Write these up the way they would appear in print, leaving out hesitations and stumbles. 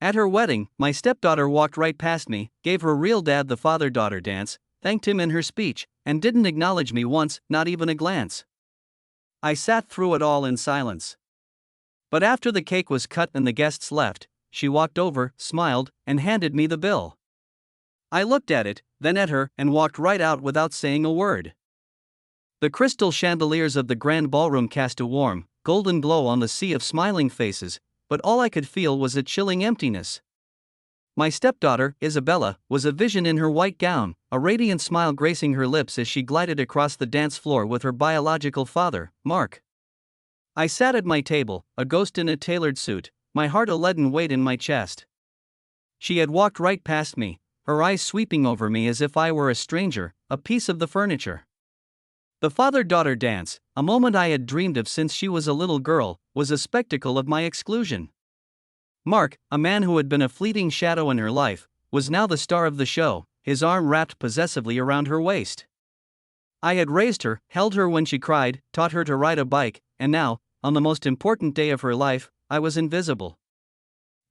At her wedding, my stepdaughter walked right past me, gave her real dad the father-daughter dance, thanked him in her speech, and didn't acknowledge me once, not even a glance. I sat through it all in silence. But after the cake was cut and the guests left, she walked over, smiled, and handed me the bill. I looked at it, then at her, and walked right out without saying a word. The crystal chandeliers of the grand ballroom cast a warm, golden glow on the sea of smiling faces, but all I could feel was a chilling emptiness. My stepdaughter, Isabella, was a vision in her white gown, a radiant smile gracing her lips as she glided across the dance floor with her biological father, Mark. I sat at my table, a ghost in a tailored suit, my heart a leaden weight in my chest. She had walked right past me, her eyes sweeping over me as if I were a stranger, a piece of the furniture. The father-daughter dance, a moment I had dreamed of since she was a little girl, was a spectacle of my exclusion. Mark, a man who had been a fleeting shadow in her life, was now the star of the show, his arm wrapped possessively around her waist. I had raised her, held her when she cried, taught her to ride a bike, and now, on the most important day of her life, I was invisible.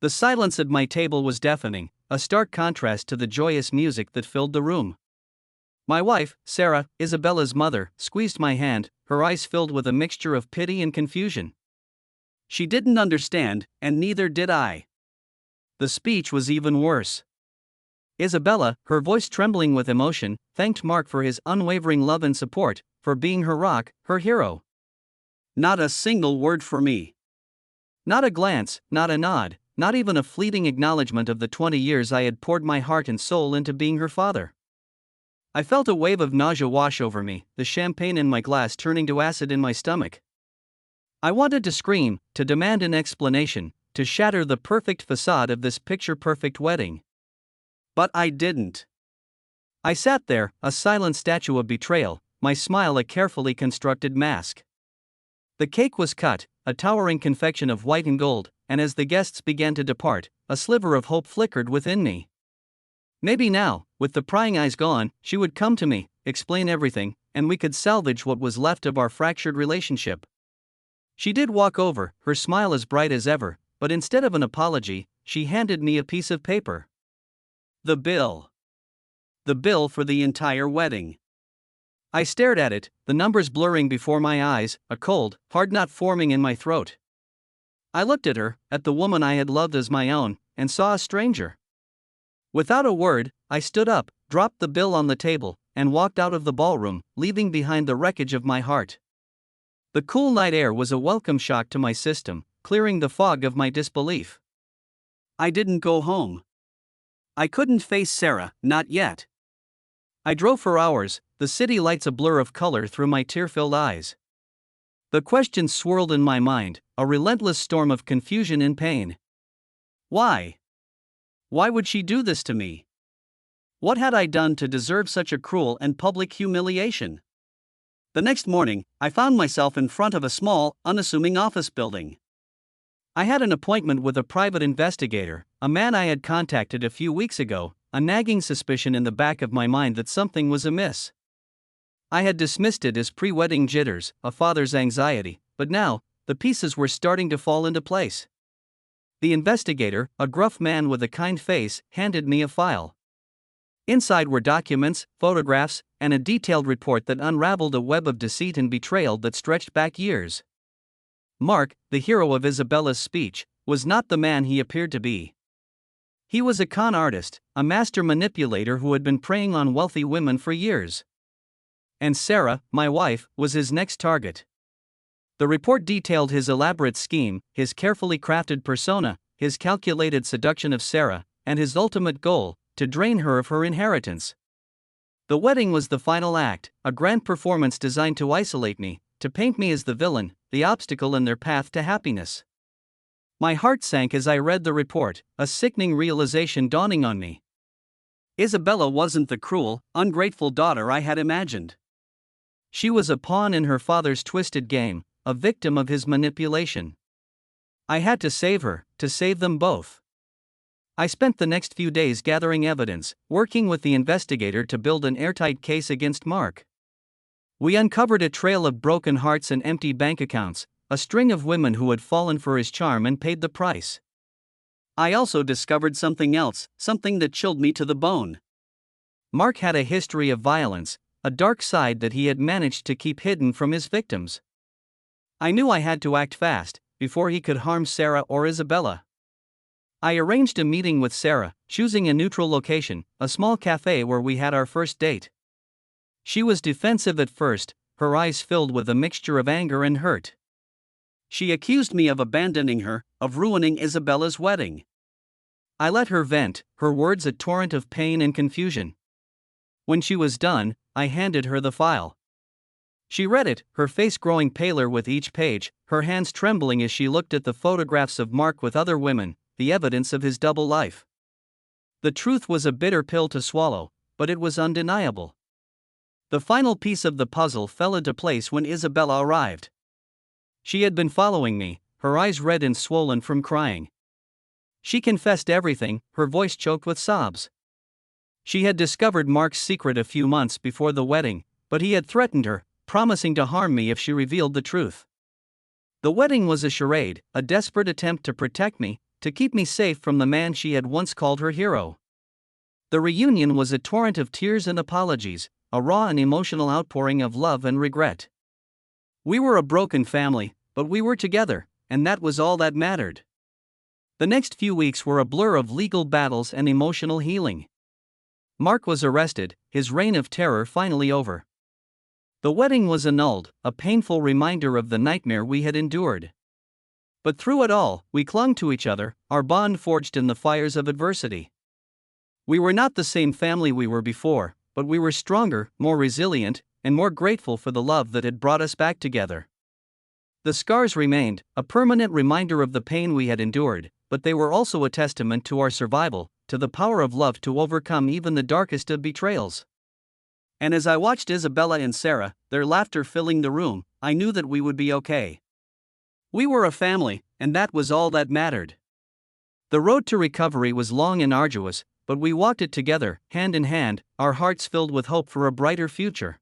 The silence at my table was deafening, a stark contrast to the joyous music that filled the room. My wife, Sarah, Isabella's mother, squeezed my hand, her eyes filled with a mixture of pity and confusion. She didn't understand, and neither did I. The speech was even worse. Isabella, her voice trembling with emotion, thanked Mark for his unwavering love and support, for being her rock, her hero. Not a single word for me. Not a glance, not a nod, not even a fleeting acknowledgement of the 20 years I had poured my heart and soul into being her father. I felt a wave of nausea wash over me, the champagne in my glass turning to acid in my stomach. I wanted to scream, to demand an explanation, to shatter the perfect facade of this picture-perfect wedding. But I didn't. I sat there, a silent statue of betrayal, my smile a carefully constructed mask. The cake was cut, a towering confection of white and gold, and as the guests began to depart, a sliver of hope flickered within me. Maybe now, with the prying eyes gone, she would come to me, explain everything, and we could salvage what was left of our fractured relationship. She did walk over, her smile as bright as ever, but instead of an apology, she handed me a piece of paper. The bill. The bill for the entire wedding. I stared at it, the numbers blurring before my eyes, a cold, hard knot forming in my throat. I looked at her, at the woman I had loved as my own, and saw a stranger. Without a word, I stood up, dropped the bill on the table, and walked out of the ballroom, leaving behind the wreckage of my heart. The cool night air was a welcome shock to my system, clearing the fog of my disbelief. I didn't go home. I couldn't face Sarah, not yet. I drove for hours, the city lights a blur of color through my tear-filled eyes. The questions swirled in my mind, a relentless storm of confusion and pain. Why? Why would she do this to me? What had I done to deserve such a cruel and public humiliation? The next morning, I found myself in front of a small, unassuming office building. I had an appointment with a private investigator, a man I had contacted a few weeks ago, a nagging suspicion in the back of my mind that something was amiss. I had dismissed it as pre-wedding jitters, a father's anxiety, but now, the pieces were starting to fall into place. The investigator, a gruff man with a kind face, handed me a file. Inside were documents, photographs, and a detailed report that unraveled a web of deceit and betrayal that stretched back years. Mark, the hero of Isabella's speech, was not the man he appeared to be. He was a con artist, a master manipulator who had been preying on wealthy women for years. And Sarah, my wife, was his next target. The report detailed his elaborate scheme, his carefully crafted persona, his calculated seduction of Sarah, and his ultimate goal, to drain her of her inheritance. The wedding was the final act, a grand performance designed to isolate me, to paint me as the villain, the obstacle in their path to happiness. My heart sank as I read the report, a sickening realization dawning on me. Isabella wasn't the cruel, ungrateful daughter I had imagined. She was a pawn in her father's twisted game, a victim of his manipulation. I had to save her, to save them both. I spent the next few days gathering evidence, working with the investigator to build an airtight case against Mark. We uncovered a trail of broken hearts and empty bank accounts, a string of women who had fallen for his charm and paid the price. I also discovered something else, something that chilled me to the bone. Mark had a history of violence, a dark side that he had managed to keep hidden from his victims. I knew I had to act fast, before he could harm Sarah or Isabella. I arranged a meeting with Sarah, choosing a neutral location, a small cafe where we had our first date. She was defensive at first, her eyes filled with a mixture of anger and hurt. She accused me of abandoning her, of ruining Isabella's wedding. I let her vent, her words a torrent of pain and confusion. When she was done, I handed her the file. She read it, her face growing paler with each page, her hands trembling as she looked at the photographs of Mark with other women, the evidence of his double life. The truth was a bitter pill to swallow, but it was undeniable. The final piece of the puzzle fell into place when Isabella arrived. She had been following me, her eyes red and swollen from crying. She confessed everything, her voice choked with sobs. She had discovered Mark's secret a few months before the wedding, but he had threatened her, promising to harm me if she revealed the truth. The wedding was a charade, a desperate attempt to protect me, to keep me safe from the man she had once called her hero. The reunion was a torrent of tears and apologies, a raw and emotional outpouring of love and regret. We were a broken family, but we were together, and that was all that mattered. The next few weeks were a blur of legal battles and emotional healing. Mark was arrested, his reign of terror finally over. The wedding was annulled, a painful reminder of the nightmare we had endured. But through it all, we clung to each other, our bond forged in the fires of adversity. We were not the same family we were before, but we were stronger, more resilient, and more grateful for the love that had brought us back together. The scars remained, a permanent reminder of the pain we had endured, but they were also a testament to our survival, to the power of love to overcome even the darkest of betrayals. And as I watched Isabella and Sarah, their laughter filling the room, I knew that we would be okay. We were a family, and that was all that mattered. The road to recovery was long and arduous, but we walked it together, hand in hand, our hearts filled with hope for a brighter future.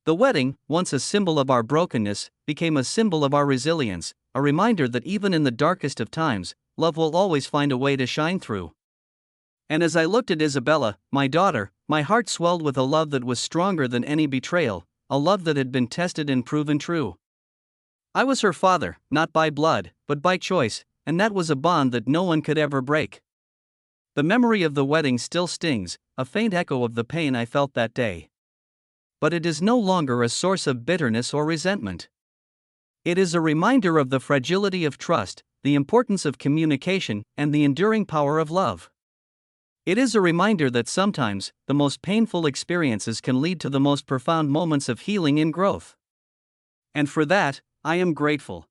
The wedding, once a symbol of our brokenness, became a symbol of our resilience, a reminder that even in the darkest of times, love will always find a way to shine through. And as I looked at Isabella, my daughter, my heart swelled with a love that was stronger than any betrayal, a love that had been tested and proven true. I was her father, not by blood, but by choice, and that was a bond that no one could ever break. The memory of the wedding still stings, a faint echo of the pain I felt that day. But it is no longer a source of bitterness or resentment. It is a reminder of the fragility of trust, the importance of communication, and the enduring power of love. It is a reminder that sometimes, the most painful experiences can lead to the most profound moments of healing and growth. And for that, I am grateful.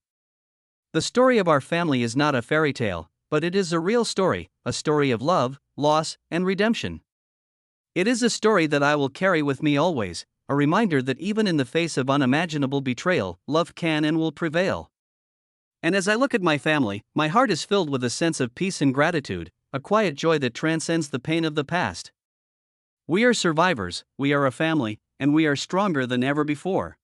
The story of our family is not a fairy tale, but it is a real story, a story of love, loss, and redemption. It is a story that I will carry with me always, a reminder that even in the face of unimaginable betrayal, love can and will prevail. And as I look at my family, my heart is filled with a sense of peace and gratitude, a quiet joy that transcends the pain of the past. We are survivors, we are a family, and we are stronger than ever before.